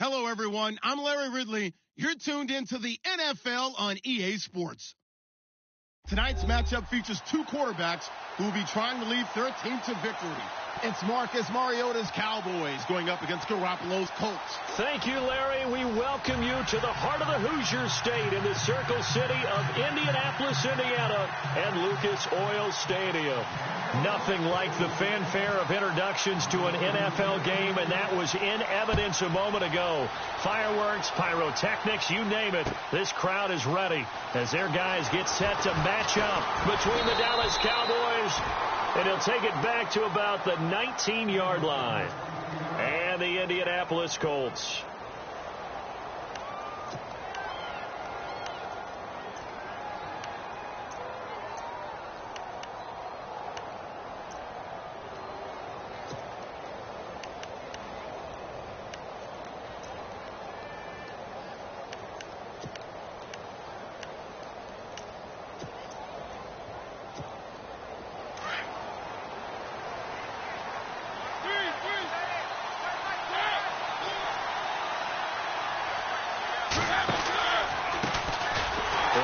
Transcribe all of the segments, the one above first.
Hello, everyone. I'm Larry Ridley. You're tuned into the NFL on EA Sports. Tonight's matchup features two quarterbacks who will be trying to lead their team to victory. It's Marcus Mariota's Cowboys going up against Garoppolo's Colts. Thank you, Larry. We welcome you to the heart of the Hoosier State in the Circle City of Indianapolis, Indiana, and Lucas Oil Stadium. Nothing like the fanfare of introductions to an NFL game, and that was in evidence a moment ago. Fireworks, pyrotechnics, you name it. This crowd is ready as their guys get set to match up between the Dallas Cowboys, and he'll take it back to about the 19-yard line, and the Indianapolis Colts.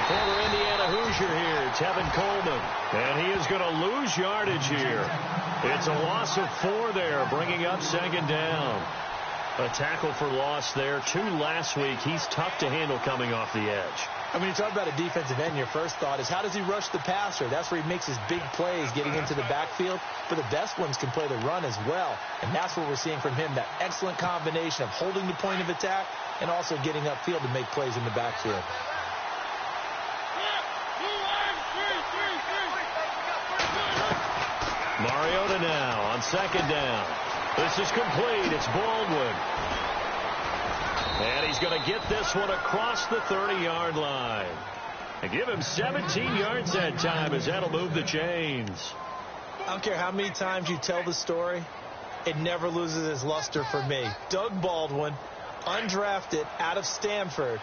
Former Indiana Hoosier here, Tevin Coleman, and he is going to lose yardage here. It's a loss of 4 there, bringing up second down. A tackle for loss there, 2 last week. He's tough to handle coming off the edge. And when you talk about a defensive end, your first thought is how does he rush the passer? That's where he makes his big plays getting into the backfield. But the best ones can play the run as well. And that's what we're seeing from him, that excellent combination of holding the point of attack and also getting upfield to make plays in the backfield. Mariota now on second down. This is complete. It's Baldwin. And he's going to get this one across the 30-yard line. And give him 17 yards that time, as that'll move the chains. I don't care how many times you tell the story, it never loses its luster for me. Doug Baldwin, undrafted out of Stanford,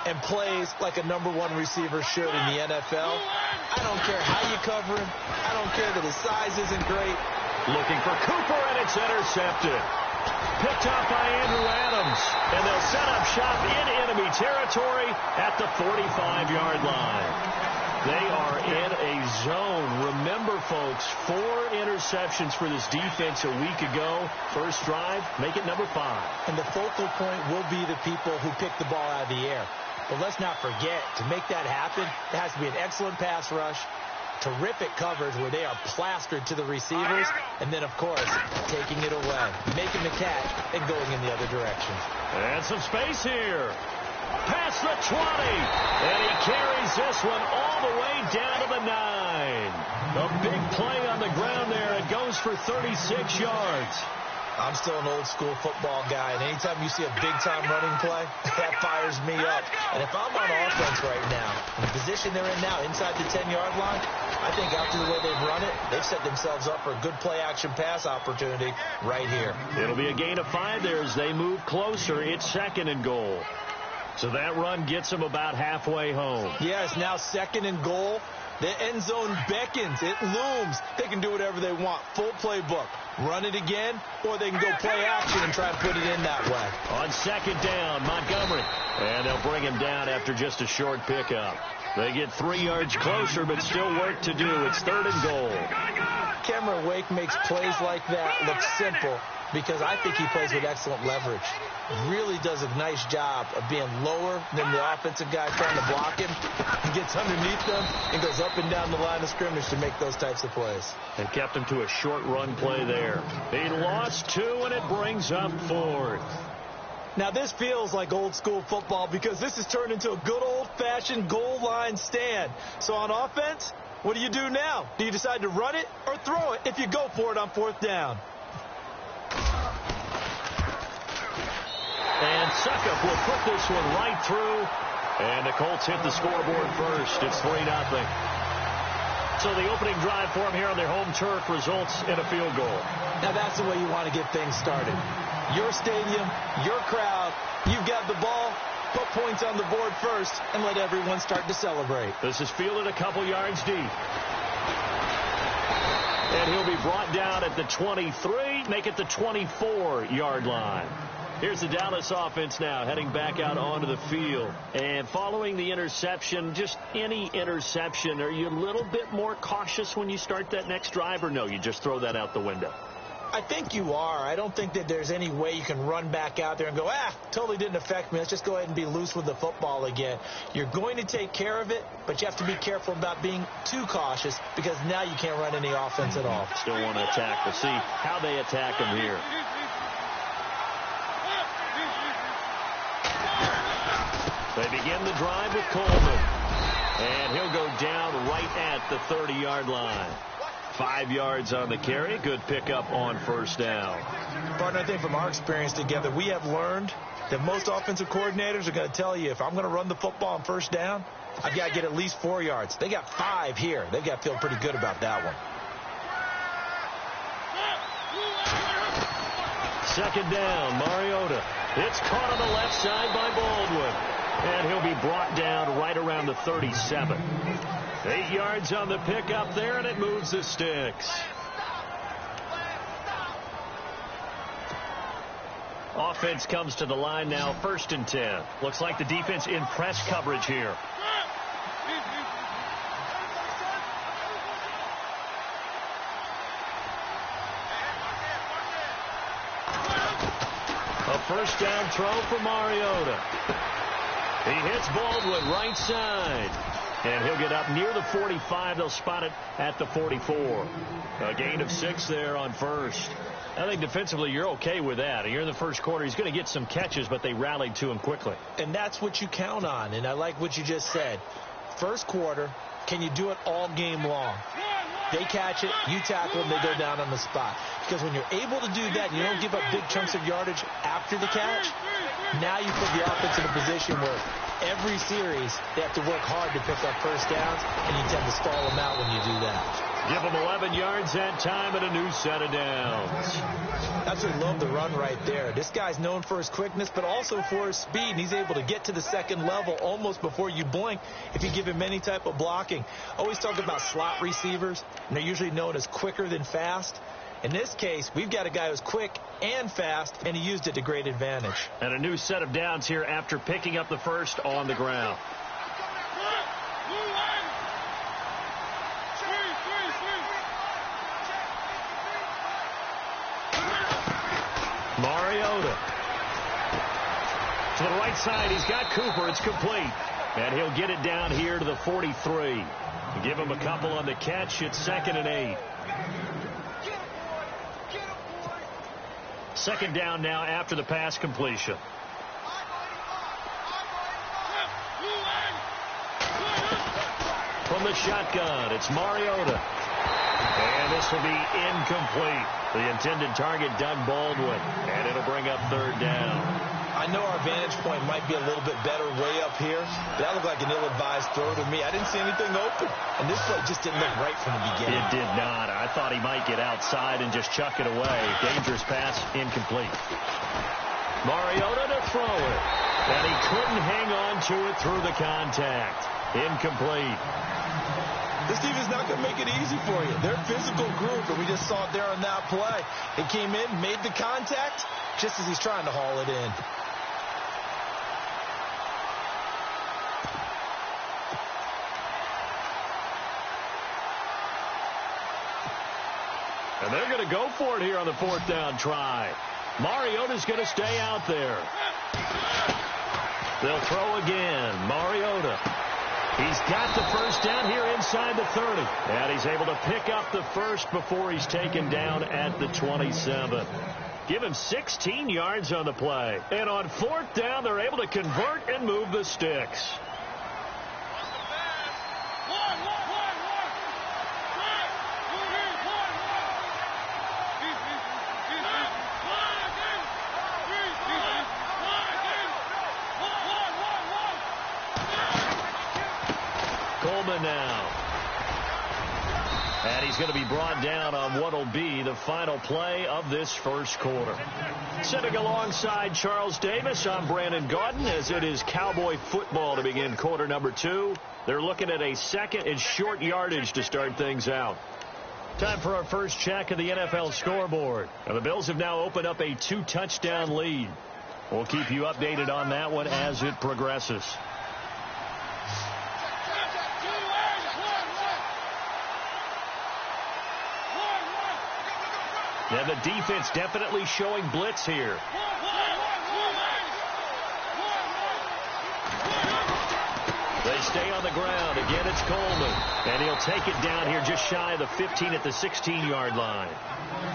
and plays like a #1 receiver should in the NFL. I don't care how you cover him. I don't care that his size isn't great. Looking for Cooper, and it's intercepted. Picked off by Andrew Adams, and they'll set up shop in enemy territory at the 45-yard line. They are in a zone. Remember, folks, 4 interceptions for this defense a week ago. First drive, make it number 5. And the focal point will be the people who pick the ball out of the air. But let's not forget, to make that happen, there has to be an excellent pass rush, terrific coverage where they are plastered to the receivers, and then, of course, taking it away, making the catch, and going in the other direction. And some space here. Past the 20, and he carries this one all the way down to the 9. A big play on the ground there. It goes for 36 yards. I'm still an old-school football guy, and anytime you see a big-time running play, that fires me up. And if I'm on offense right now, in the position they're in now, inside the 10-yard line, I think after the way they've run it, they've set themselves up for a good play-action pass opportunity right here. It'll be a gain of 5 there as they move closer. It's 2nd and goal. So that run gets them about halfway home. Yes, now 2nd and goal. The end zone beckons. It looms. They can do whatever they want. Full playbook. Run it again, or they can go play action and try and put it in that way. On 2nd down, Montgomery. And they'll bring him down after just a short pickup. They get 3 yards closer, but still work to do. It's 3rd and goal. Cameron Wake makes plays like that look simple because I think he plays with excellent leverage. Really does a nice job of being lower than the offensive guy trying to block him. He gets underneath them and goes up and down the line of scrimmage to make those types of plays. And kept him to a short run play there. He lost 2, and it brings up 4th. Now, this feels like old-school football because this has turned into a good old-fashioned goal line stand. So on offense, what do you do now? Do you decide to run it or throw it if you go for it on 4th down? And Suckup will put this one right through. And the Colts hit the scoreboard first. It's 3-0. So the opening drive for them here on their home turf results in a field goal. Now that's the way you want to get things started. Your stadium, your crowd, you've got the ball, put points on the board first, and let everyone start to celebrate. This is fielded a couple yards deep. And he'll be brought down at the 23, make it the 24-yard line. Here's the Dallas offense now heading back out onto the field. And following the interception, just any interception, are you a little bit more cautious when you start that next drive, or no, you just throw that out the window? I think you are. I don't think that there's any way you can run back out there and go, totally didn't affect me. Let's just go ahead and be loose with the football again. You're going to take care of it, but you have to be careful about being too cautious because now you can't run any offense at all. Still want to attack. We'll see how they attack him here. They begin the drive with Coleman. And he'll go down right at the 30-yard line. 5 yards on the carry. Good pickup on 1st down. Partner, I think from our experience together, we have learned that most offensive coordinators are going to tell you, if I'm going to run the football on 1st down, I've got to get at least 4 yards. They got 5 here. They've got to feel pretty good about that one. 2nd down, Mariota. It's caught on the left side by Baldwin. And he'll be brought down right around the 37. 8 yards on the pickup there, and it moves the sticks. Offense comes to the line now, 1st and 10. Looks like the defense in press coverage here. A 1st down throw for Mariota. He hits Baldwin right side. And he'll get up near the 45. They'll spot it at the 44. A gain of 6 there on 1st. I think defensively you're okay with that. You're in the 1st quarter. He's going to get some catches, but they rallied to him quickly. And that's what you count on. And I like what you just said. 1st quarter, can you do it all game long? They catch it, you tackle them, they go down on the spot. Because when you're able to do that, you don't give up big chunks of yardage after the catch, now you put the offense in a position where every series they have to work hard to pick up first downs, and you tend to stall them out when you do that. Give them 11 yards that time and a new set of downs. Absolutely love the run right there. This guy's known for his quickness, but also for his speed. And he's able to get to the second level almost before you blink if you give him any type of blocking. Always talk about slot receivers, and they're usually known as quicker than fast. In this case, we've got a guy who's quick and fast, and he used it to great advantage. And a new set of downs here after picking up the first on the ground. Mariota. To the right side, he's got Cooper. It's complete. And he'll get it down here to the 43. Give him a couple on the catch. It's 2nd and 8. Second down now after the pass completion. From the shotgun, it's Mariota. And this will be incomplete. The intended target, Doug Baldwin. And it'll bring up 3rd down. I know our vantage point might be a little bit better way up here, but that looked like an ill-advised throw to me. I didn't see anything open, and this play just didn't look right from the beginning. It did not. I thought he might get outside and just chuck it away. Dangerous pass, incomplete. Mariota to throw it, and he couldn't hang on to it through the contact. Incomplete. This team is not going to make it easy for you. They're a physical group, and we just saw it there on that play. They came in, made the contact, just as he's trying to haul it in. And they're going to go for it here on the 4th down try. Mariota's going to stay out there. They'll throw again. Mariota. He's got the first down here inside the 30. And he's able to pick up the first before he's taken down at the 27. Give him 16 yards on the play. And on 4th down, they're able to convert and move the sticks. Coleman now. And he's going to be brought down on what will be the final play of this first quarter. Sitting alongside Charles Davis, I'm Brandon Gaudin, as it is Cowboy football to begin quarter number 2. They're looking at a 2nd and short yardage to start things out. Time for our first check of the NFL scoreboard. And the Bills have now opened up a 2-touchdown lead. We'll keep you updated on that one as it progresses. And the defense definitely showing blitz here. They stay on the ground. Again, it's Coleman. And he'll take it down here just shy of the 15 at the 16-yard line.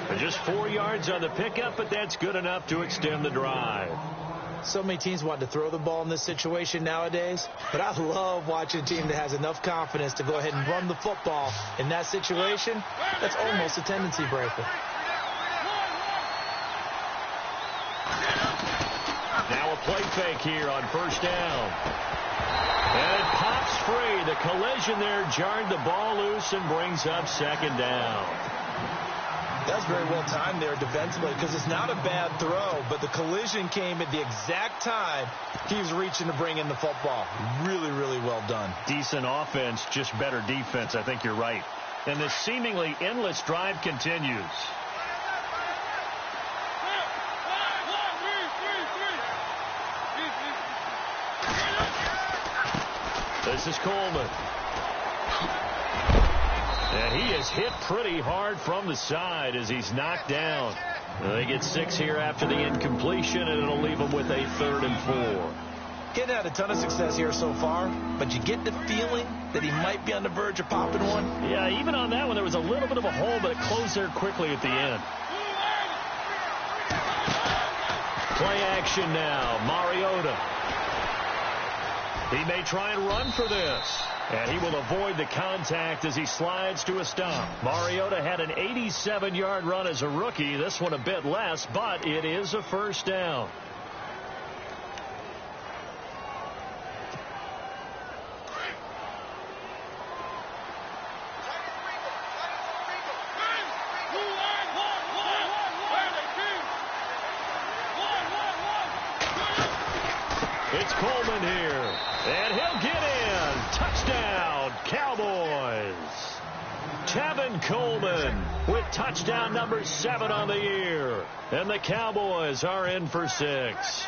And just 4 yards on the pickup, but that's good enough to extend the drive. So many teams want to throw the ball in this situation nowadays, but I love watching a team that has enough confidence to go ahead and run the football. In that situation, that's almost a tendency breaker. Now a play fake here on 1st down. And it pops free. The collision there jarred the ball loose and brings up 2nd down. That's very well timed there defensively, because it's not a bad throw, but the collision came at the exact time he was reaching to bring in the football. Really, really well done. Decent offense, just better defense. I think you're right. And this seemingly endless drive continues. This is Coleman. And he is hit pretty hard from the side as he's knocked down. They get 6 here after the incompletion, and it'll leave them with a 3rd and 4. Getting had a ton of success here so far, but you get the feeling that he might be on the verge of popping one. Yeah, even on that one, there was a little bit of a hole, but it closed there quickly at the end. Play action now. Mariota. He may try and run for this. And he will avoid the contact as he slides to a stop. Mariota had an 87-yard run as a rookie. This one a bit less, but it is a first down. It's Coleman here, and he'll get in. Touchdown, Cowboys. Tevin Coleman with touchdown number 7 on the year. And the Cowboys are in for 6.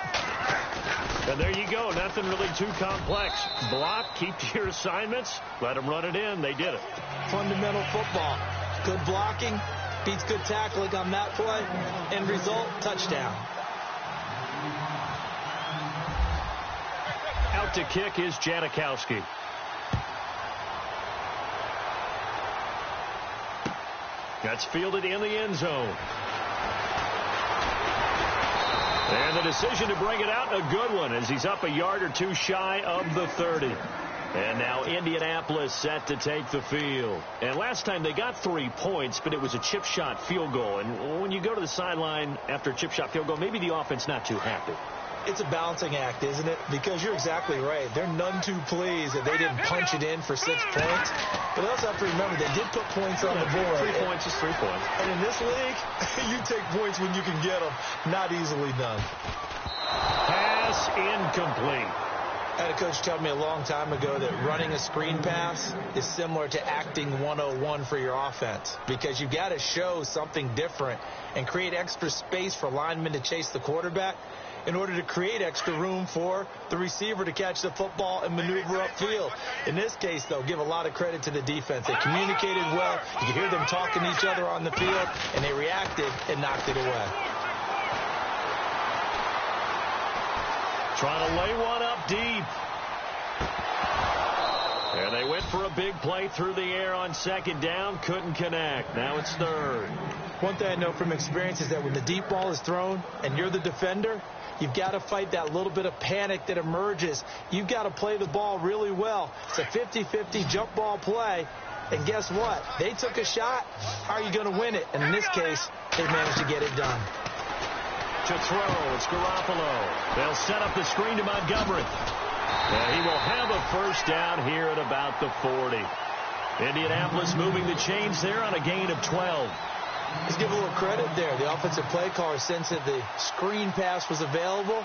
And there you go. Nothing really too complex. Block, keep to your assignments, let them run it in. They did it. Fundamental football. Good blocking beats good tackling on that play. End result, touchdown. Out to kick is Janikowski. That's fielded in the end zone. And the decision to bring it out, a good one, as he's up a yard or two shy of the 30. And now Indianapolis set to take the field. And last time they got 3 points, but it was a chip shot field goal. And when you go to the sideline after a chip shot field goal, maybe the offense not too happy. It's a balancing act, isn't it? Because you're exactly right. They're none too pleased that they didn't punch it in for 6 points. But they also have to remember they did put points on the board. 3 points is 3 points. And in this league, you take points when you can get them. Not easily done. Pass incomplete. I had a coach tell me a long time ago that running a screen pass is similar to acting 101 for your offense, because you've got to show something different and create extra space for linemen to chase the quarterback in order to create extra room for the receiver to catch the football and maneuver upfield. In this case, though, give a lot of credit to the defense. They communicated well. You could hear them talking to each other on the field, and they reacted and knocked it away. Trying to lay one up deep. And they went for a big play through the air on second down. Couldn't connect. Now it's third. One thing I know from experience is that when the deep ball is thrown and you're the defender, you've got to fight that little bit of panic that emerges. You've got to play the ball really well. It's a 50-50 jump ball play. And guess what? They took a shot. How are you going to win it? And in this case, they managed to get it done. To throw, it's Garoppolo. They'll set up the screen to Montgomery. And he will have a first down here at about the 40. Indianapolis moving the chains there on a gain of 12. Let's give a little credit there. The offensive play caller sensed that the screen pass was available.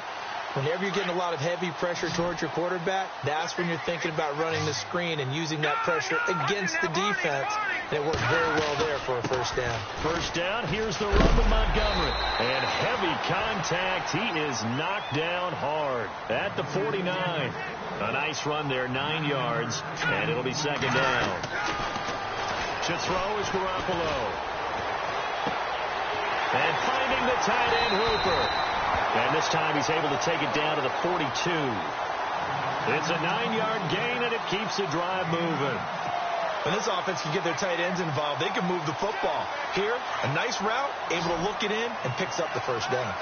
Whenever you're getting a lot of heavy pressure towards your quarterback, that's when you're thinking about running the screen and using that pressure against the defense. And it worked very well there for a first down. First down, here's the run to Montgomery. And heavy contact. He is knocked down hard at the 49. A nice run there, 9 yards, and it'll be second down. To throw is Garoppolo. And finding the tight end, Hooper. And this time he's able to take it down to the 42. It's a 9-yard gain, and it keeps the drive moving. When this offense can get their tight ends involved, they can move the football. Here, a nice route, able to look it in, and picks up the first down.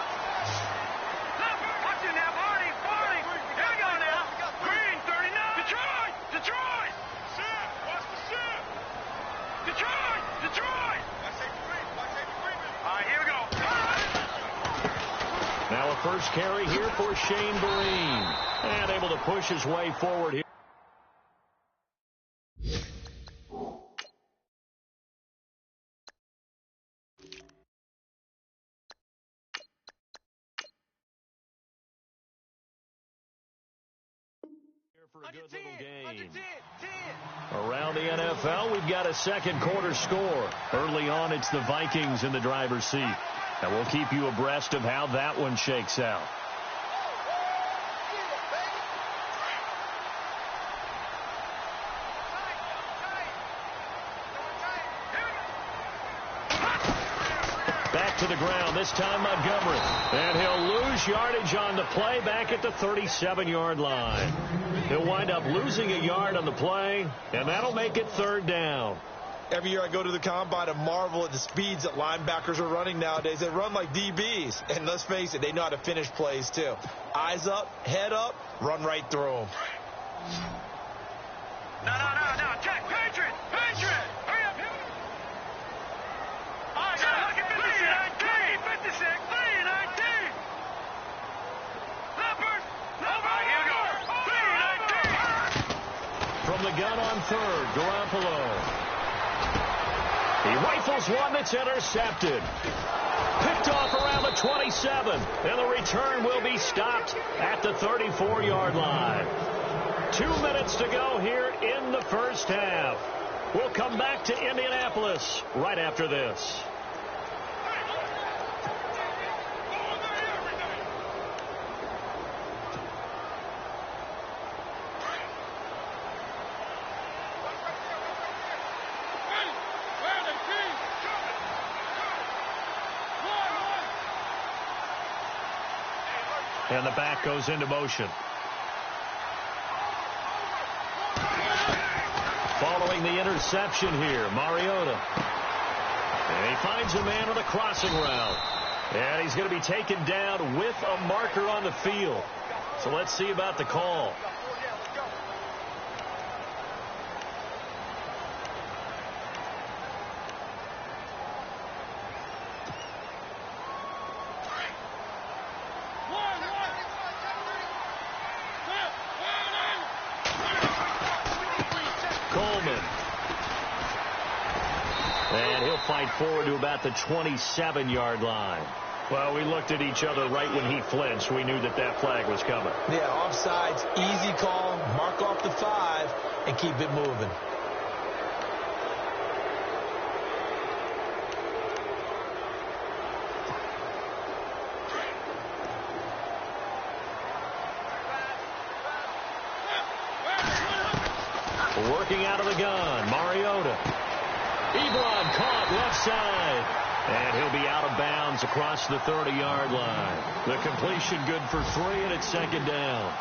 Now a first carry here for Shane Vereen. And able to push his way forward here. For a good little game. Around the NFL, we've got a second quarter score. Early on, it's the Vikings in the driver's seat. And we'll keep you abreast of how that one shakes out. Back to the ground, this time Montgomery. And he'll lose yardage on the play back at the 37-yard line. He'll wind up losing a yard on the play, and that'll make it third down. Every year I go to the combine and marvel at the speeds that linebackers are running nowadays. They run like DBs. And let's face it, they know how to finish plays too. Eyes up, head up, run right through them. No. Jack, Patriot. Hurry up. All right, now look at 56. 319. Leopard. All right, here we go. 319. From the gun on third, Garoppolo. He rifles one that's intercepted. Picked off around the 27, and the return will be stopped at the 34-yard line. 2 minutes to go here in the first half. We'll come back to Indianapolis right after this. And the back goes into motion. Following the interception here, Mariota. And he finds a man on a crossing route. And he's going to be taken down with a marker on the field. So let's see about the call. And he'll fight forward to about the 27-yard line. Well, we looked at each other right when he flinched. We knew that that flag was coming. Yeah, offsides, easy call, mark off the 5, and keep it moving. Working out of the gun, Mariota. Ebron caught left side. And he'll be out of bounds across the 30-yard line. The completion good for 3, and it's second down.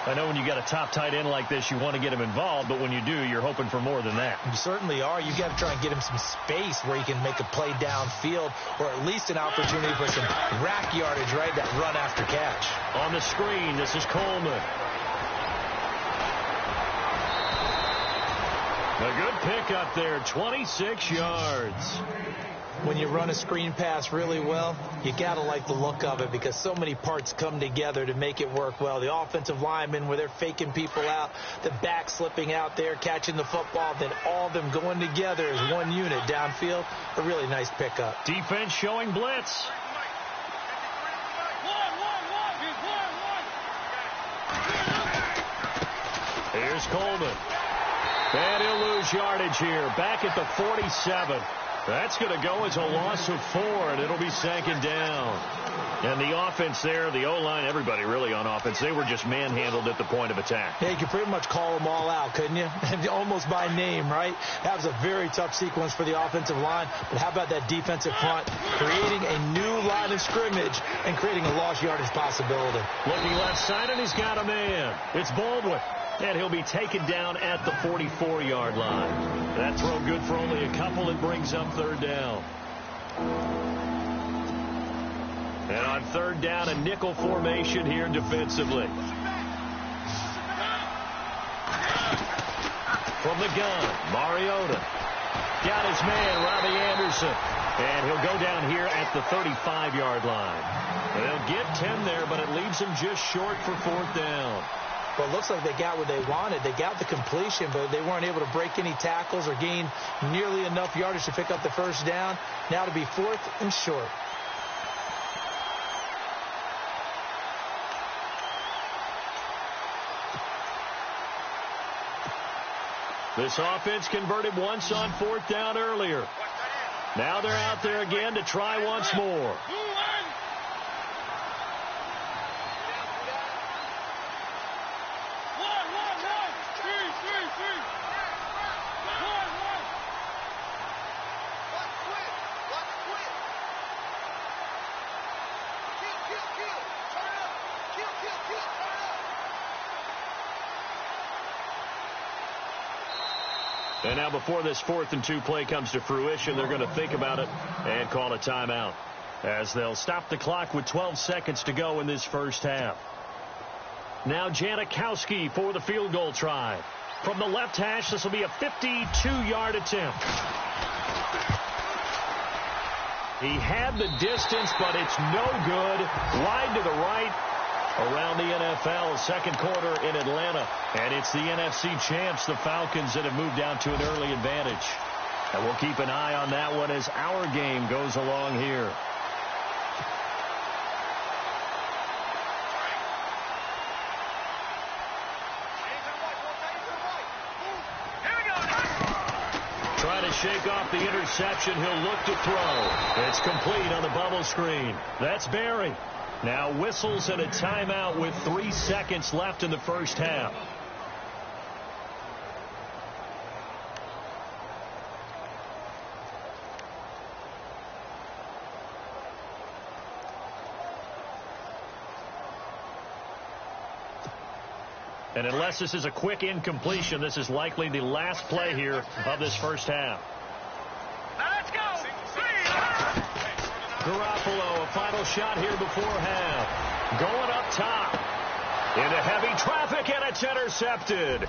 I know when you got a top tight end like this, you want to get him involved, but when you do, you're hoping for more than that. You certainly are. You got to try and get him some space where he can make a play downfield, or at least an opportunity for some rack yardage, right? That run after catch. On the screen, this is Coleman. A good pickup there, 26 yards. When you run a screen pass really well, you got to like the look of it because so many parts come together to make it work well. The offensive linemen, where they're faking people out, the back slipping out there, catching the football, then all of them going together as one unit downfield. A really nice pickup. Defense showing blitz. Here's Coleman. And he'll lose yardage here. Back at the 47. That's going to go as a loss of 4, and it'll be second down. And the offense there, the O-line, everybody really on offense, they were just manhandled at the point of attack. Yeah, you could pretty much call them all out, couldn't you? Almost by name, right? That was a very tough sequence for the offensive line. But how about that defensive front creating a new line of scrimmage and creating a lost yardage possibility? Looking left side, and he's got a man. It's Baldwin. And he'll be taken down at the 44-yard line. That throw good for only a couple. It brings up third down. And on third down, a nickel formation here defensively. From the gun, Mariota. Got his man, Robbie Anderson. And he'll go down here at the 35-yard line. They'll get 10 there, but it leaves them just short for fourth down. Well, it looks like they got what they wanted. They got the completion, but they weren't able to break any tackles or gain nearly enough yardage to pick up the first down. Now to be 4th and short. This offense converted once on fourth down earlier. Now they're out there again to try once more. And now before this 4th and 2 play comes to fruition, they're going to think about it and call a timeout as they'll stop the clock with 12 seconds to go in this first half. Now Janikowski for the field goal try. From the left hash, this will be a 52-yard attempt. He had the distance, but it's no good. Wide to the right. Around the NFL, second quarter in Atlanta. And it's the NFC champs, the Falcons, that have moved down to an early advantage. And we'll keep an eye on that one as our game goes along here. Trying to shake off the interception. He'll look to throw. It's complete on the bubble screen. That's Barry. Now whistles and a timeout with 3 seconds left in the first half. And unless this is a quick incompletion, this is likely the last play here of this first half. Let's go. Garoppolo, a final shot here before half. Going up top. Into heavy traffic, and it's intercepted.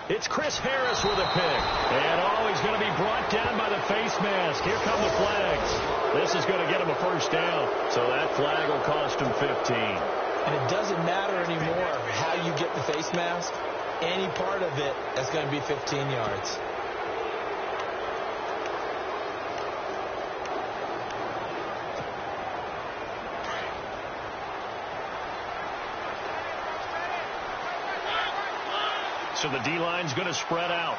It's Chris Harris with a pick. And he's going to be brought down by the face mask. Here come the flags. This is going to get him a first down. So that flag will cost him 15. And it doesn't matter anymore how you get the face mask. Any part of it is going to be 15 yards. So the D-line's going to spread out.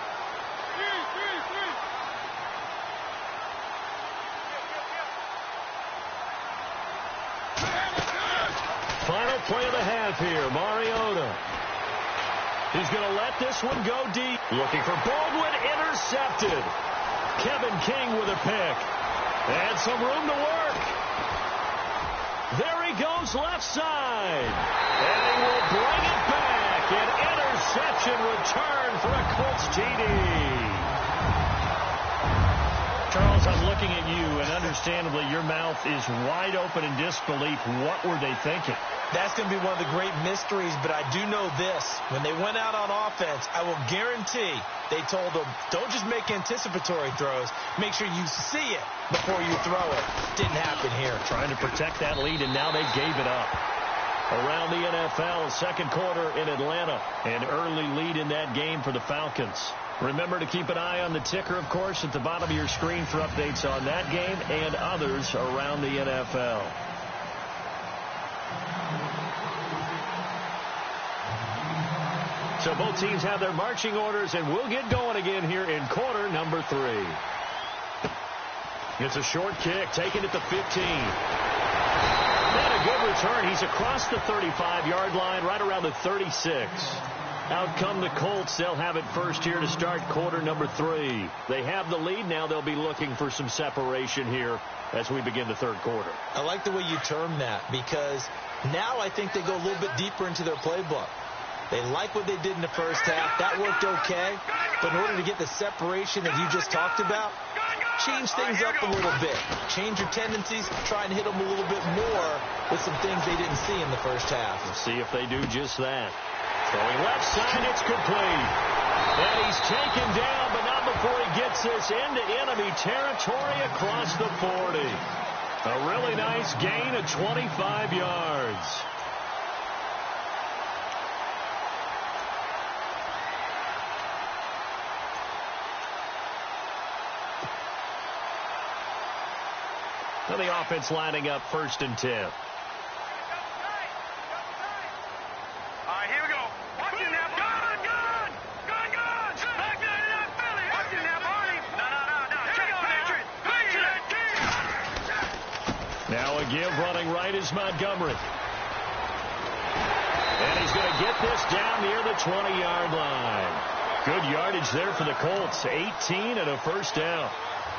Final play of the half here, Mariota. He's going to let this one go deep. Looking for Baldwin, intercepted. Kevin King with a pick. And some room to work. There he goes left side. And he will bring it back. An interception return for a Colts TD. Charles, I'm looking at you, and understandably, your mouth is wide open in disbelief. What were they thinking? That's going to be one of the great mysteries, but I do know this. When they went out on offense, I will guarantee they told them, don't just make anticipatory throws. Make sure you see it before you throw it. Didn't happen here. Trying to protect that lead, and now they gave it up. Around the NFL, second quarter in Atlanta. An early lead in that game for the Falcons. Remember to keep an eye on the ticker, of course, at the bottom of your screen for updates on that game and others around the NFL. So both teams have their marching orders, and we'll get going again here in quarter number 3. It's a short kick, taken at the 15. And a good return. He's across the 35-yard line, right around the 36. Out come the Colts. They'll have it first here to start quarter number 3. They have the lead. Now they'll be looking for some separation here as we begin the third quarter. I like the way you term that, because now I think they go a little bit deeper into their playbook. They like what they did in the first half. That worked okay. But in order to get the separation that you just talked about, change things up a little bit. Change your tendencies. Try and hit them a little bit more with some things they didn't see in the first half. We'll see if they do just that. Throwing left side, it's complete. And he's taken down, but not before he gets this into enemy territory across the 40. A really nice gain of 25 yards. So the offense lining up first and 10. All right, here we go. Watch it now. Gun. Back there in that Philly. Watch it now, Barney. No. Here we go, Patrick. Now a give running right is Montgomery. And he's going to get this down near the 20-yard line. Good yardage there for the Colts. 18 and a first down.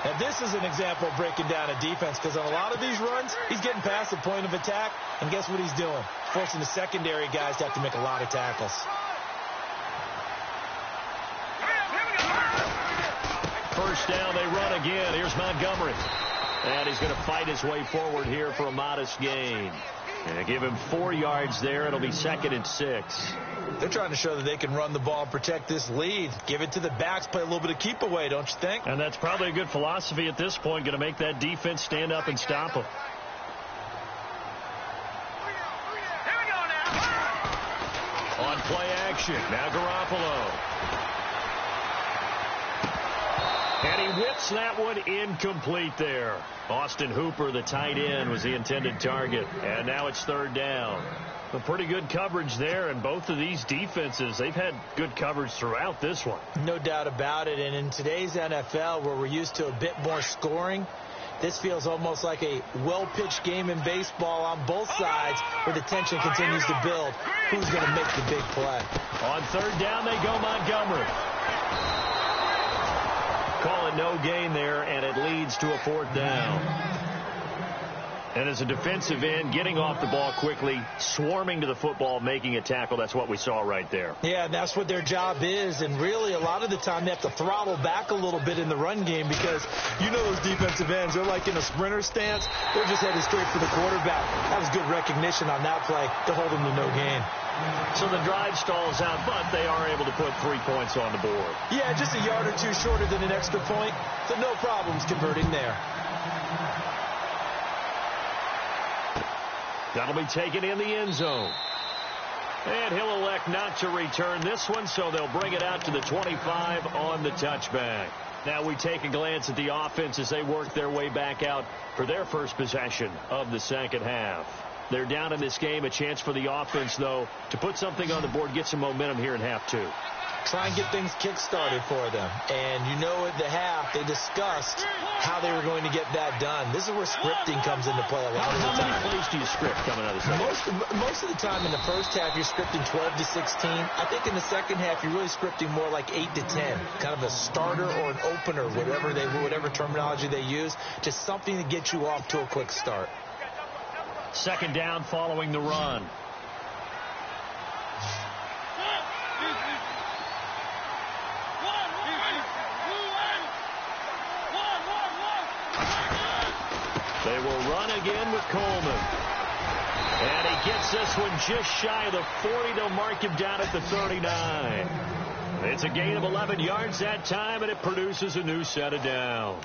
Now, this is an example of breaking down a defense, because on a lot of these runs, he's getting past the point of attack, and guess what he's doing? Forcing the secondary guys to have to make a lot of tackles. First down, they run again. Here's Montgomery. And he's going to fight his way forward here for a modest gain. And give him 4 yards there. It'll be 2nd and 6. They're trying to show that they can run the ball and protect this lead. Give it to the backs, play a little bit of keep away, don't you think? And that's probably a good philosophy at this point, going to make that defense stand up and stop them. Here we go now. On play action, now Garoppolo. And he whips that one incomplete there. Austin Hooper, the tight end, was the intended target. And now it's 3rd down. A pretty good coverage there, and both of these defenses, they've had good coverage throughout this one. No doubt about it. And in today's NFL, where we're used to a bit more scoring, this feels almost like a well-pitched game in baseball on both sides, where the tension continues to build. Who's going to make the big play? On 3rd down, they go Montgomery. Calling no gain there, and it leads to a 4th down. And as a defensive end, getting off the ball quickly, swarming to the football, making a tackle, that's what we saw right there. Yeah, and that's what their job is. And really, a lot of the time, they have to throttle back a little bit in the run game because you know those defensive ends, they're like in a sprinter stance. They're just headed straight for the quarterback. That was good recognition on that play to hold them to no gain. So the drive stalls out, but they are able to put 3 points on the board. Yeah, just a yard or two shorter than an extra point, so no problems converting there. That'll be taken in the end zone. And he'll elect not to return this one, so they'll bring it out to the 25 on the touchback. Now we take a glance at the offense as they work their way back out for their first possession of the second half. They're down in this game. A chance for the offense, though, to put something on the board, get some momentum here in half 2. Try and get things kick-started for them. And you know at the half, they discussed how they were going to get that done. This is where scripting comes into play a lot of the time. How many plays do you script coming out of the second? Most of the time in the first half, you're scripting 12 to 16. I think in the second half, you're really scripting more like 8 to 10. Kind of a starter or an opener, whatever terminology they use. Just something to get you off to a quick start. 2nd down following the run. They will run again with Coleman. And he gets this one just shy of the 40. They'll mark him down at the 39. It's a gain of 11 yards that time, and it produces a new set of downs.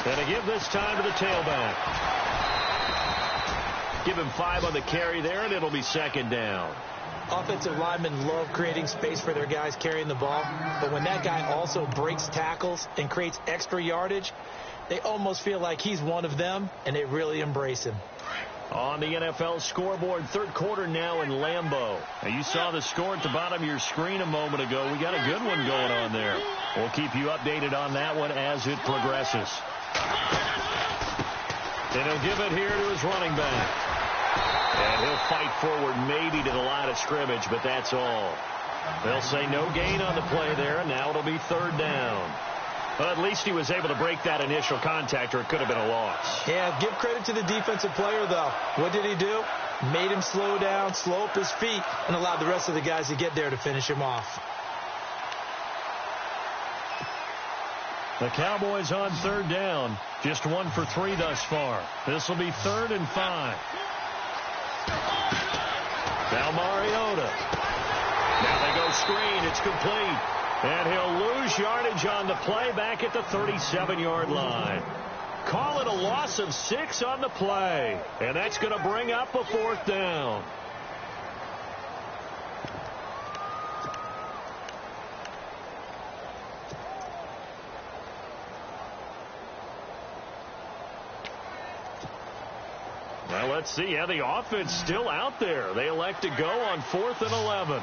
And a give this time to the tailback. Give him 5 on the carry there, and it'll be 2nd down. Offensive linemen love creating space for their guys carrying the ball, but when that guy also breaks tackles and creates extra yardage, they almost feel like he's one of them, and they really embrace him. On the NFL scoreboard, 3rd quarter now in Lambeau. Now you saw the score at the bottom of your screen a moment ago. We got a good one going on there. We'll keep you updated on that one as it progresses. And he'll give it here to his running back. And he'll fight forward maybe to the line of scrimmage, but that's all. They'll say no gain on the play there, and now it'll be 3rd down. Well, at least he was able to break that initial contact, or it could have been a loss. Yeah, give credit to the defensive player, though. What did he do? Made him slow down, slow up his feet, and allowed the rest of the guys to get there to finish him off. The Cowboys on 3rd down. Just 1 for 3 thus far. This will be 3rd and 5. Now Mariota. Now they go screen. It's complete. And he'll lose yardage on the play back at the 37-yard line. Call it a loss of 6 on the play. And that's going to bring up a 4th down. Well, let's see. Yeah, the offense still out there. They elect to go on 4th and 11.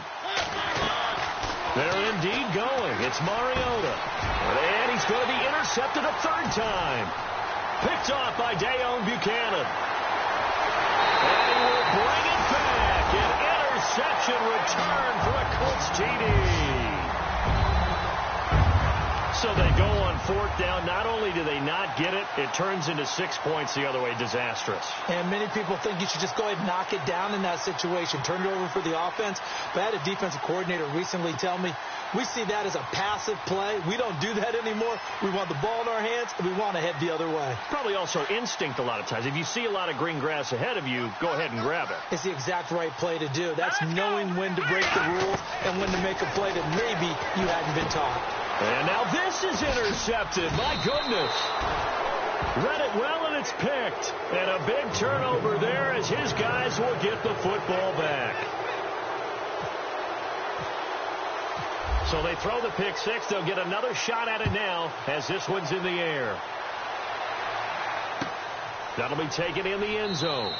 They're indeed going. It's Mariota. And he's going to be intercepted a 3rd time. Picked off by Dayon Buchanan. And he will bring it back. An interception return for a Colts TD. So they go on fourth down. Not only do they not get it, it turns into 6 points the other way. Disastrous. And many people think you should just go ahead and knock it down in that situation. Turn it over for the offense. But I had a defensive coordinator recently tell me, we see that as a passive play. We don't do that anymore. We want the ball in our hands, and we want to head the other way. Probably also instinct a lot of times. If you see a lot of green grass ahead of you, go ahead and grab it. It's the exact right play to do. That's knowing when to break the rules and when to make a play that maybe you hadn't been taught. And now this is intercepted. My goodness. Read it well, and it's picked. And a big turnover there as his guys will get the football back. So they throw the pick six. They'll get another shot at it now as this one's in the air. That'll be taken in the end zone.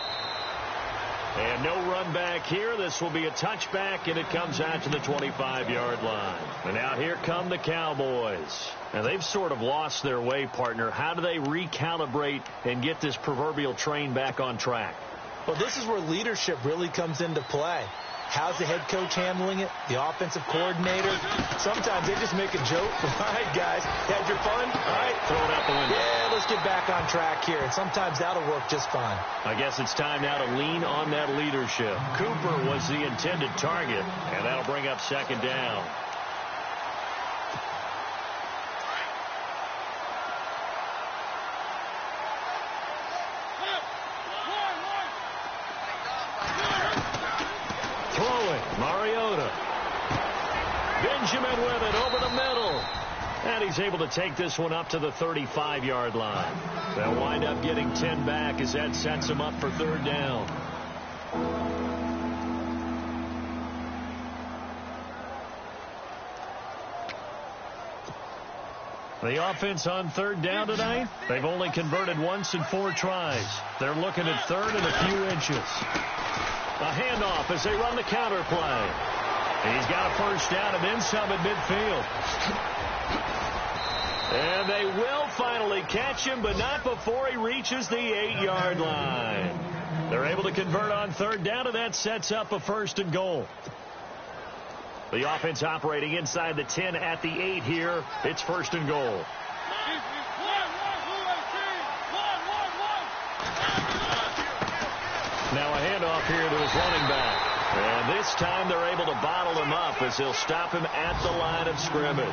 And no run back here. This will be a touchback, and it comes out to the 25-yard line. And now here come the Cowboys. And they've sort of lost their way, partner. How do they recalibrate and get this proverbial train back on track? Well, this is where leadership really comes into play. How's the head coach handling it? The offensive coordinator? Sometimes they just make a joke. All right, guys, had your fun? All right. Throw it out the window. Yeah, let's get back on track here. And sometimes that'll work just fine. I guess it's time now to lean on that leadership. Cooper was the intended target, and that'll bring up second down. Benjamin with it over the middle. And he's able to take this one up to the 35-yard line. They'll wind up getting 10 back as that sets them up for third down. The offense on third down tonight, they've only converted once in 4 tries. They're looking at third and a few inches. A handoff as they run the counter play. He's got a first down and then some at midfield. And they will finally catch him, but not before he reaches the 8-yard line. They're able to convert on third down, and that sets up a first and goal. The offense operating inside the 10 at the 8 here. It's first and goal. Now a handoff here to his running back. And this time they're able to bottle him up as they'll stop him at the line of scrimmage.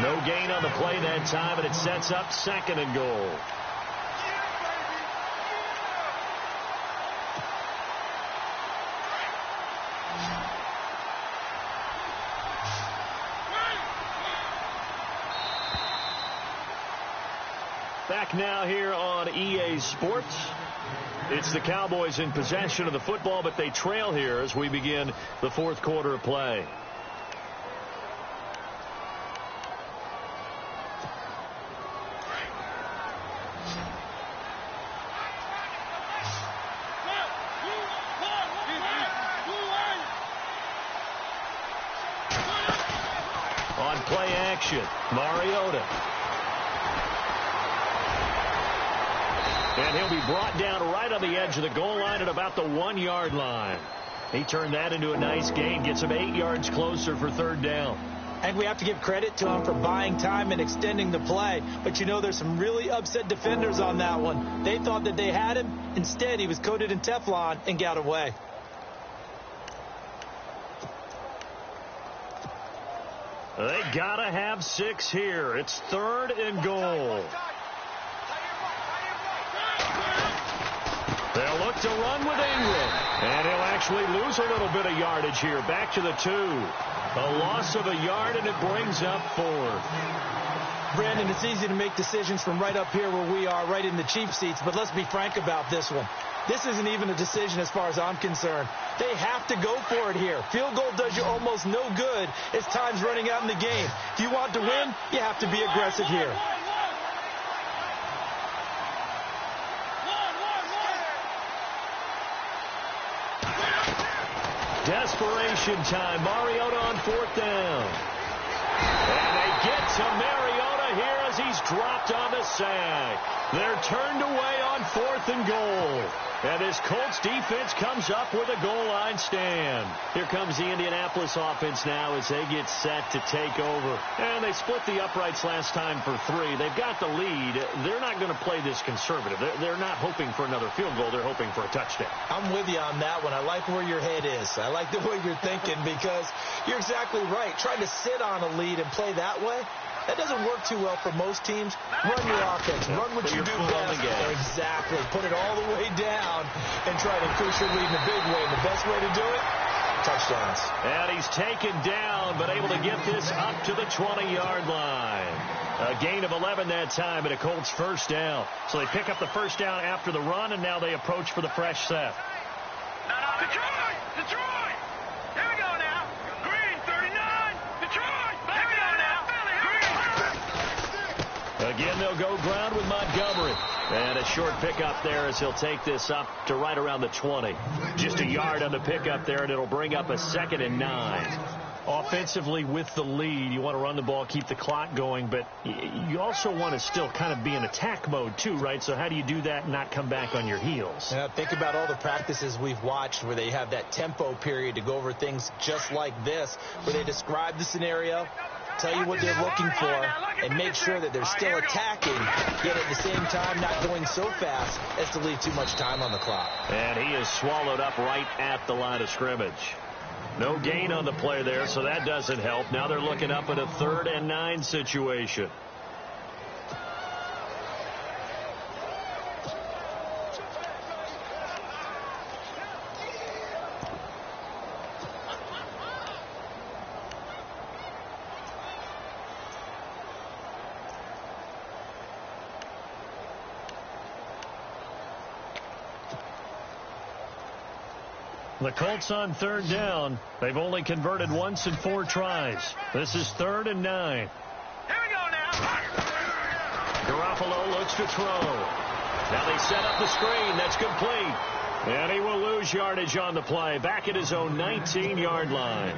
No gain on the play that time, and it sets up second and goal. Back now here on EA Sports. It's the Cowboys in possession of the football, but they trail here as we begin the fourth quarter of play. On play action, Mariota. And he'll be brought down right on the edge of the goal line at about the 1-yard line. He turned that into a nice gain, gets him 8 yards closer for third down. And we have to give credit to him for buying time and extending the play. But, you know, there's some really upset defenders on that one. They thought that they had him. Instead, he was coated in Teflon and got away. They got to have 6 here. It's third and goal. They'll look to run with Ingram. And he'll actually lose a little bit of yardage here. Back to the 2. A loss of a yard, and it brings up 4. Brandon, it's easy to make decisions from right up here where we are, right in the cheap seats. But let's be frank about this one. This isn't even a decision as far as I'm concerned. They have to go for it here. Field goal does you almost no good as time's running out in the game. If you want to win, you have to be aggressive here. Desperation time. Mariota on fourth down. And they get to Mariota here as he's dropped on the sack. They're turned away on 4th and goal. And this Colts defense comes up with a goal line stand. Here comes the Indianapolis offense now as they get set to take over. And they split the uprights last time for 3. They've got the lead. They're not going to play this conservative. They're not hoping for another field goal. They're hoping for a touchdown. I'm with you on that one. I like where your head is. I like the way you're thinking because you're exactly right. Trying to sit on a lead and play that way, that doesn't work too well for most teams. Run your offense. Run what you do best. Exactly. Put it all the way down and try to increase your lead in a big way. And the best way to do it, touchdowns. And he's taken down, but able to get this up to the 20-yard line. A gain of 11 that time and a Colts first down. So they pick up the first down after the run, and now they approach for the fresh set. Detroit! Detroit! Here we go now. Green, 39. Detroit! Here we go now. Green. Again, they'll go ground with Montgomery. And a short pickup there as he'll take this up to right around the 20. Just a yard on the pickup there, and it'll bring up a 2nd and 9. Offensively with the lead, you want to run the ball, keep the clock going, but you also want to still kind of be in attack mode too, right? So how do you do that and not come back on your heels? Yeah, think about all the practices we've watched where they have that tempo period to go over things just like this, where they describe the scenario, tell you what they're looking for, and make sure that they're still attacking, yet at the same time not going so fast as to leave too much time on the clock. And he is swallowed up right at the line of scrimmage. No gain on the play there, so that doesn't help. Now they're looking up at a 3rd and 9 situation. The Colts on 3rd down. They've only converted once in 4 tries. This is 3rd and 9. Here we go now. Garoppolo looks to throw. Now they set up the screen. That's complete. And he will lose yardage on the play. Back at his own 19-yard line.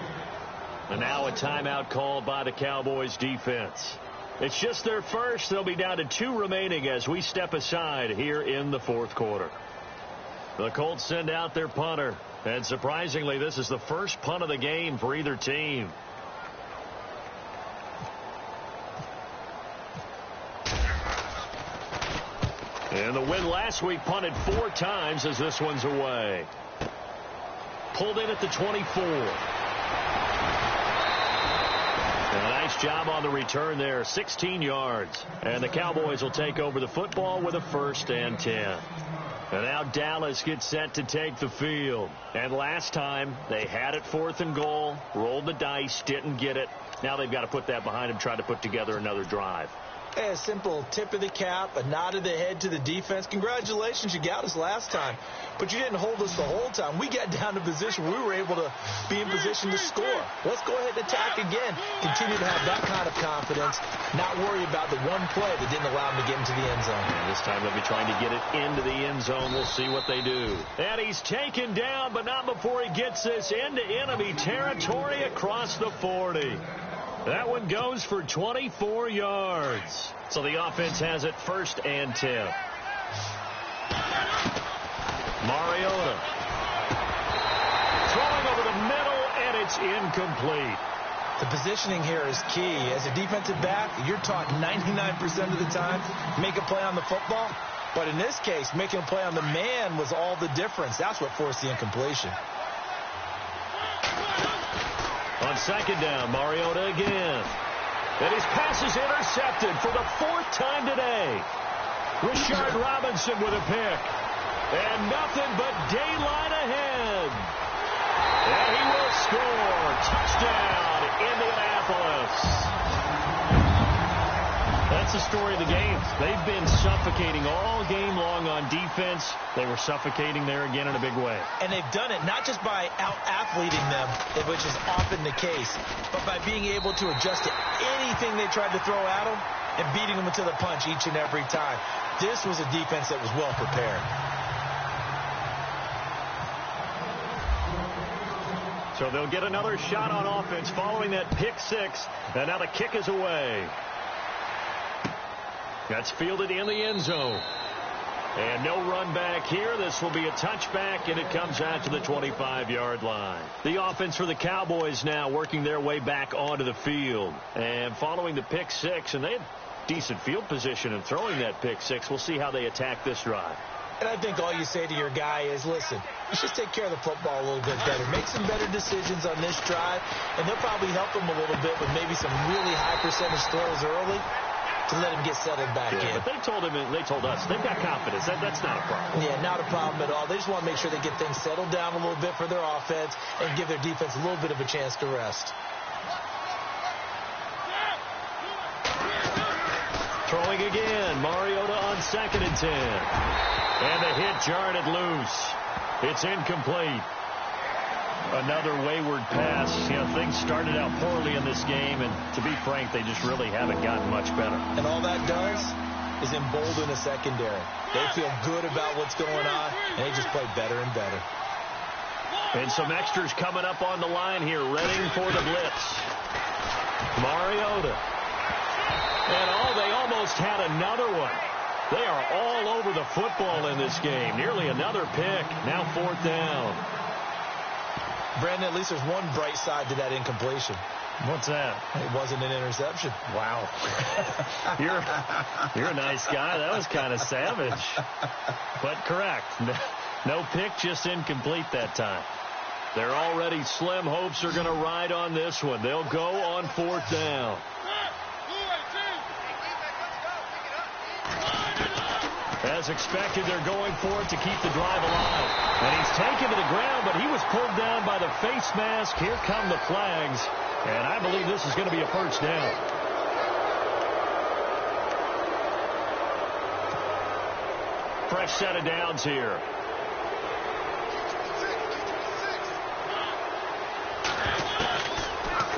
And now a timeout called by the Cowboys defense. It's just their first. They'll be down to 2 remaining as we step aside here in the 4th quarter. The Colts send out their punter. And surprisingly, this is the first punt of the game for either team. And the win last week punted 4 times as this one's away. Pulled in at the 24. And a nice job on the return there, 16 yards. And the Cowboys will take over the football with a 1st and 10. And now Dallas gets set to take the field. And last time, they had it 4th and goal, rolled the dice, didn't get it. Now they've got to put that behind them, try to put together another drive. A simple tip of the cap, a nod of the head to the defense. Congratulations, you got us last time. But you didn't hold us the whole time. We got down to position. We were able to be in position to score. Let's go ahead and attack again. Continue to have that kind of confidence. Not worry about the one play that didn't allow them to get into the end zone. And this time they'll be trying to get it into the end zone. We'll see what they do. And he's taken down, but not before he gets this into enemy territory across the 40. That one goes for 24 yards. So the offense has it 1st and 10. Mariota. Throwing over the middle, and it's incomplete. The positioning here is key. As a defensive back, you're taught 99% of the time, make a play on the football. But in this case, making a play on the man was all the difference. That's what forced the incompletion. On 2nd down, Mariota again. And his pass is intercepted for the 4th time today. Rashard Robinson with a pick. And nothing but daylight ahead. And he will score. Touchdown, Indianapolis. That's the story of the game. They've been suffocating all game long on defense. They were suffocating there again in a big way. And they've done it not just by out-athleting them, which is often the case, but by being able to adjust to anything they tried to throw at them and beating them to the punch each and every time. This was a defense that was well prepared. So they'll get another shot on offense following that pick 6. And now the kick is away. That's fielded in the end zone. And no run back here. This will be a touchback, and it comes out to the 25-yard line. The offense for the Cowboys now working their way back onto the field. And following the pick six, and they had decent field position in throwing that pick six. We'll see how they attack this drive. And I think all you say to your guy is, listen, let's just take care of the football a little bit better. Make some better decisions on this drive, and they'll probably help him a little bit with maybe some really high percentage throws early to let him get settled back in. But they told him, and they told us, they've got confidence. That's not a problem. Yeah, not a problem at all. They just want to make sure they get things settled down a little bit for their offense and give their defense a little bit of a chance to rest. Throwing again. Mariota on 2nd and 10. And the hit jarred it loose. It's incomplete. Another wayward pass. You know, things started out poorly in this game, and to be frank, they just really haven't gotten much better. And all that does is embolden a secondary. They feel good about what's going on, and they just play better and better. And some extras coming up on the line here, ready for the blitz. Mariota. And they almost had another one. They are all over the football in this game. Nearly another pick. Now 4th down. Brandon, at least there's one bright side to that incompletion. What's that? It wasn't an interception. Wow. You're a nice guy. That was kind of savage. But correct. No pick, just incomplete that time. They're already slim hopes are going to ride on this one. They'll go on 4th down. As expected, they're going for it to keep the drive alive. And he's taken to the ground, but he was pulled down by the face mask. Here come the flags. And I believe this is going to be a first down. Fresh set of downs here.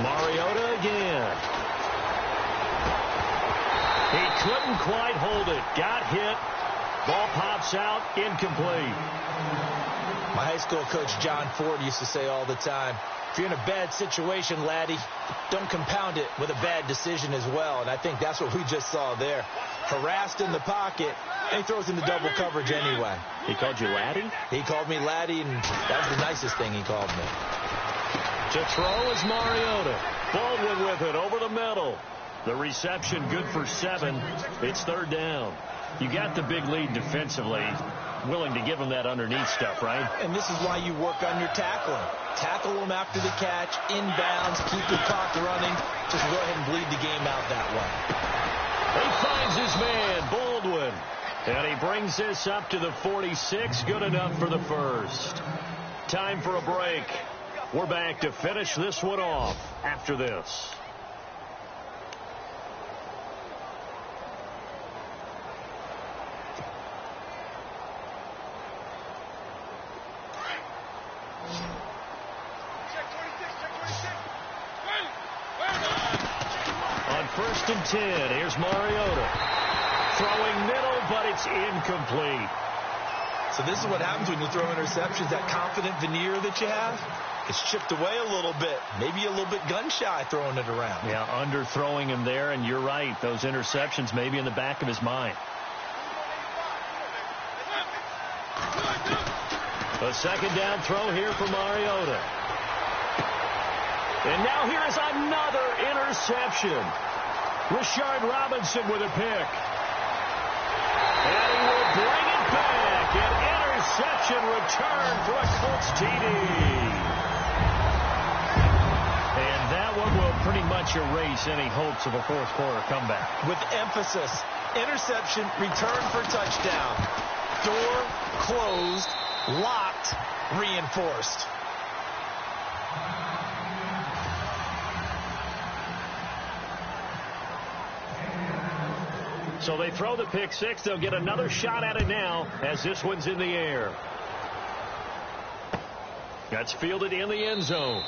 Mariota again. He couldn't quite hold it. Got hit. Ball pops out, incomplete. My high school coach, John Ford, used to say all the time, if you're in a bad situation, laddie, don't compound it with a bad decision as well. And I think that's what we just saw there. Harassed in the pocket, and he throws into double coverage anyway. He called you laddie? He called me laddie, and that was the nicest thing he called me. To throw is Mariota. Baldwin with it over the middle. The reception good for 7. It's 3rd down. You got the big lead defensively. Willing to give them that underneath stuff, right? And this is why you work on your tackling. Tackle them after the catch, inbounds, keep the clock running. Just go ahead and bleed the game out that way. He finds his man, Baldwin. And he brings this up to the 46. Good enough for the first. Time for a break. We're back to finish this one off after this. On 1st and 10, here's Mariota. Throwing middle, but it's incomplete. So this is what happens when you throw interceptions. That confident veneer that you have, it's chipped away a little bit. Maybe a little bit gun-shy throwing it around. Yeah, underthrowing him there, and you're right. Those interceptions may be in the back of his mind. A 2nd down throw here for Mariota. And now here is another interception. Rashard Robinson with a pick. And he will bring it back. An interception return for a Colts TD. And that one will pretty much erase any hopes of a 4th quarter comeback. With emphasis, interception, return for touchdown. Door closed, locked, reinforced. So they throw the pick six. They'll get another shot at it now as this one's in the air. That's fielded in the end zone.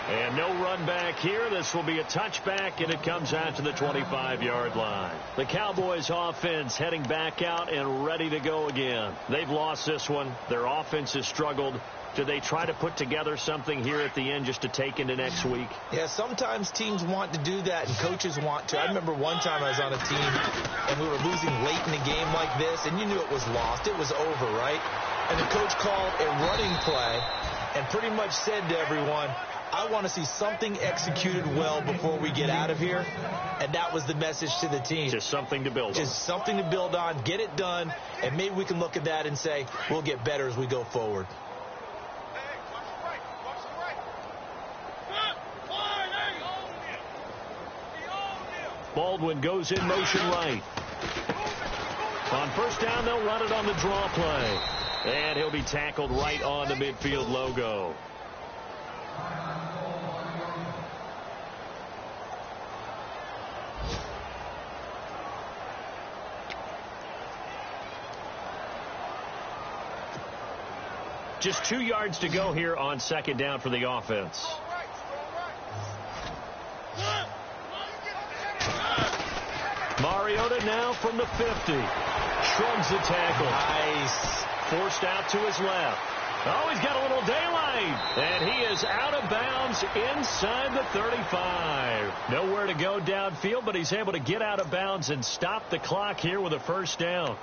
And no run back here. This will be a touchback, and it comes out to the 25-yard line. The Cowboys offense heading back out and ready to go again. They've lost this one. Their offense has struggled. Do they try to put together something here at the end just to take into next week? Yeah, sometimes teams want to do that, and coaches want to. I remember one time I was on a team, and we were losing late in a game like this, and you knew it was lost. It was over, right? And the coach called a running play and pretty much said to everyone, I want to see something executed well before we get out of here. And that was the message to the team. Just something to build on. Just something to build on, get it done, and maybe we can look at that and say, we'll get better as we go forward. Baldwin goes in motion right. On first down, they'll run it on the draw play. And he'll be tackled right on the midfield logo. Just 2 yards to go here on second down for the offense. Mariota now from the 50. Shrugs the tackle. Nice. Forced out to his left. Oh, he's got a little daylight. And he is out of bounds inside the 35. Nowhere to go downfield, but he's able to get out of bounds and stop the clock here with a first down.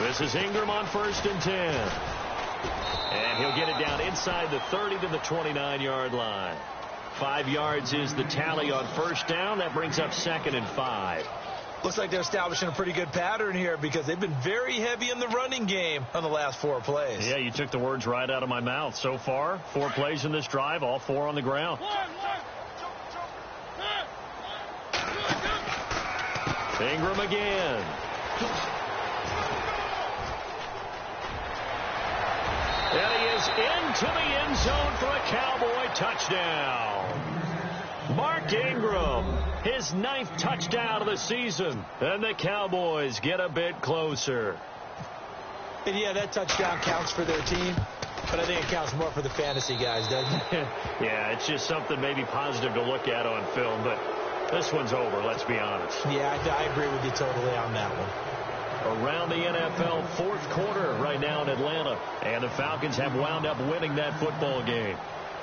This is Ingram on 1st and 10. And he'll get it down inside the 30 to the 29-yard line. 5 yards is the tally on first down. That brings up 2nd and 5. Looks like they're establishing a pretty good pattern here because they've been very heavy in the running game on the last 4 plays. Yeah, you took the words right out of my mouth. So far, 4 plays in this drive, all 4 on the ground. Ingram again. And he is into the end zone for a Cowboy touchdown. Mark Ingram, his 9th touchdown of the season. And the Cowboys get a bit closer. And yeah, that touchdown counts for their team, but I think it counts more for the fantasy guys, doesn't it? Yeah, it's just something maybe positive to look at on film, but this one's over, let's be honest. Yeah, I agree with you totally on that one. Around the NFL, 4th quarter right now in Atlanta. And the Falcons have wound up winning that football game.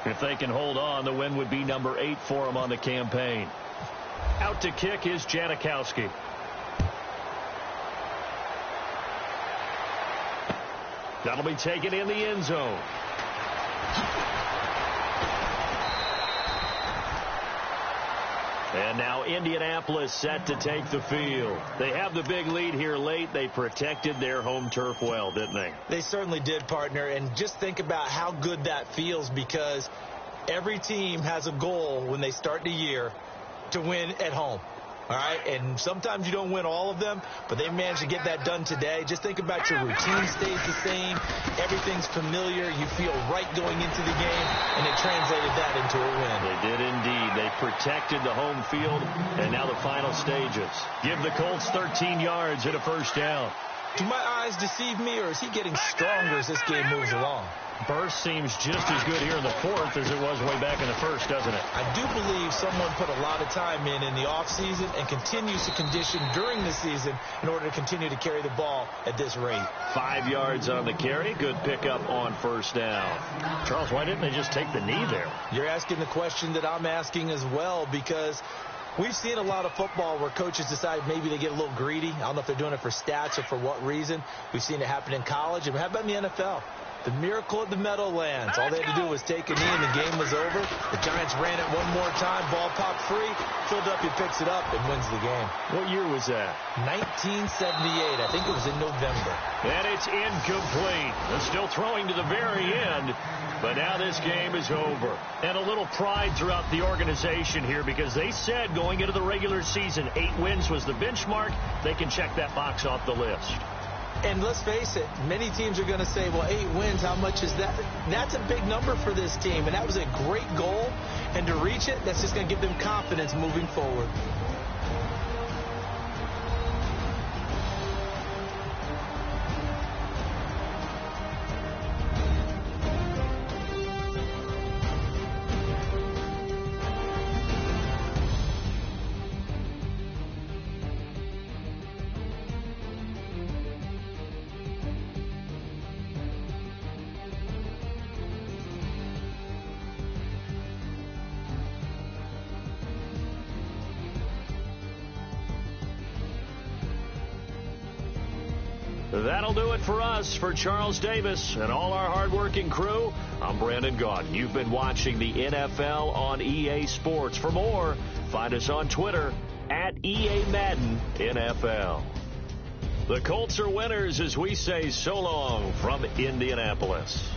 If they can hold on, the win would be number 8 for them on the campaign. Out to kick is Janikowski. That'll be taken in the end zone. And now Indianapolis set to take the field. They have the big lead here late. They protected their home turf well, didn't they? They certainly did, partner. And just think about how good that feels, because every team has a goal when they start the year to win at home. All right, and sometimes you don't win all of them, but they managed to get that done today. Just think about your routine stays the same. Everything's familiar. You feel right going into the game, and they translated that into a win. They did indeed. They protected the home field, and now the final stages. Give the Colts 13 yards and a first down. Do my eyes deceive me, or is he getting stronger as this game moves along? Burst seems just as good here in the 4th as it was way back in the 1st, doesn't it? I do believe someone put a lot of time in the offseason and continues to condition during the season in order to continue to carry the ball at this rate. 5 yards on the carry. Good pickup on first down. Charles, why didn't they just take the knee there? You're asking the question that I'm asking as well, because we've seen a lot of football where coaches decide maybe they get a little greedy. I don't know if they're doing it for stats or for what reason. We've seen it happen in college. And how about in the NFL? The miracle of the Meadowlands. All they had to do was take a knee and the game was over. The Giants ran it one more time. Ball popped free. Philadelphia picks it up and wins the game. What year was that? 1978. I think it was in November. And it's incomplete. They're still throwing to the very end. But now this game is over. And a little pride throughout the organization here, because they said going into the regular season, 8 wins was the benchmark. They can check that box off the list. And let's face it, many teams are going to say, well, 8 wins, how much is that? That's a big number for this team, and that was a great goal. And to reach it, that's just going to give them confidence moving forward. That'll do it for us. For Charles Davis and all our hardworking crew, I'm Brandon Gaudin. You've been watching the NFL on EA Sports. For more, find us on Twitter at EA Madden NFL. The Colts are winners as we say so long from Indianapolis.